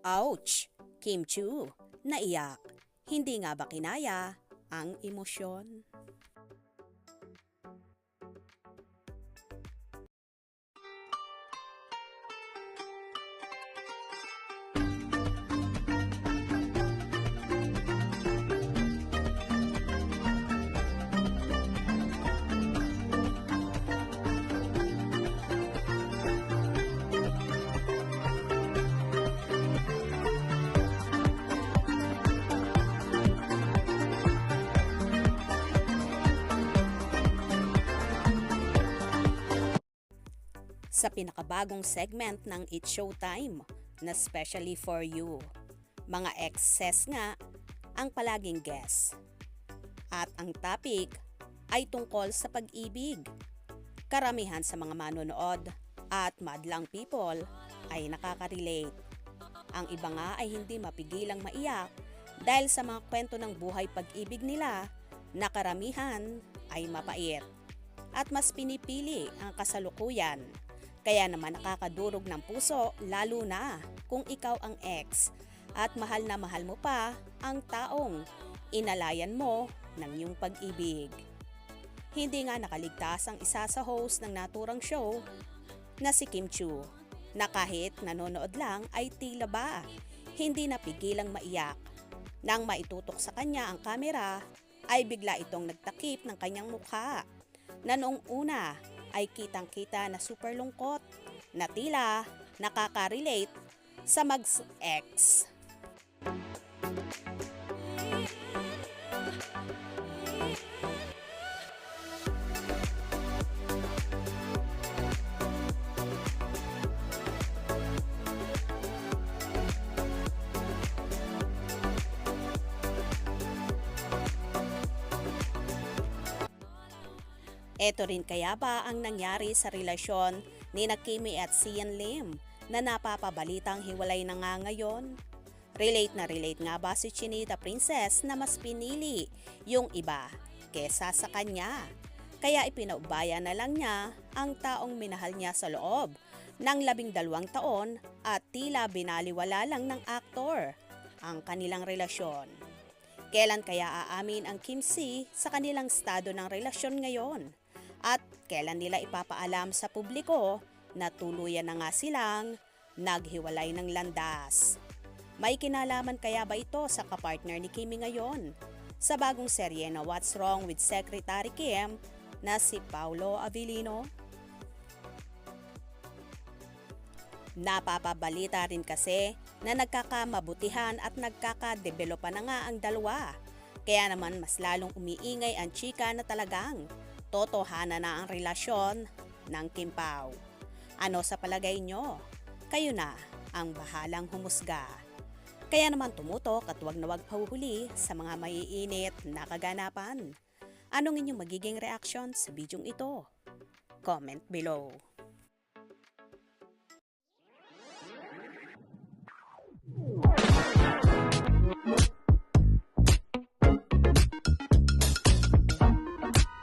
Ouch! Kim Chu, naiyak. Hindi nga ba kinaya ang emosyon? Sa pinakabagong segment ng It's Showtime na specially for you. Mga exes nga ang palaging guest. At ang topic ay tungkol sa pag-ibig. Karamihan sa mga manonood at madlang people ay nakaka-relate. Ang iba nga ay hindi mapigilang maiyak dahil sa mga kwento ng buhay pag-ibig nila na karamihan ay mapait. At mas pinipili ang kasalukuyan. Kaya naman nakakadurog ng puso lalo na kung ikaw ang ex at mahal na mahal mo pa ang taong inalayan mo ng iyong pag-ibig. Hindi nga nakaligtas ang isa sa host ng naturang show na si Kim Chu na kahit nanonood lang ay tila ba hindi napigilang maiyak. Nang maitutok sa kanya ang kamera ay bigla itong nagtakip ng kanyang mukha na noong una ay kitang-kita na super lungkot na tila nakaka-relate sa mag-ex. Ito rin kaya ba ang nangyari sa relasyon ni Kimi at Sian Lim na napapabalitang hiwalay na nga ngayon? Relate na relate nga ba si Chinita Princess na mas pinili yung iba kesa sa kanya? Kaya ipinaubaya na lang niya ang taong minahal niya sa loob ng 12 taon at tila binaliwala lang ng aktor ang kanilang relasyon. Kailan kaya aamin ang Kim C sa kanilang estado ng relasyon ngayon? At kailan nila ipapaalam sa publiko na tuluyan na nga silang naghiwalay ng landas? May kinalaman kaya ba ito sa kapartner ni Kimi ngayon? Sa bagong serye na What's Wrong with Secretary Kim na si Paolo Avellino? Napapabalita rin kasi na nagkakamabutihan at nagkakadevelopa na nga ang dalawa. Kaya naman mas lalong umiingay ang chika na talagang totohanan na ang relasyon ng Kim Pao. Ano sa palagay nyo? Kayo na ang bahalang humusga. Kaya naman tumutok at wag na wag pahuhuli sa mga maiinit na kaganapan. Anong inyong magiging reaction sa bidyong ito? Comment below.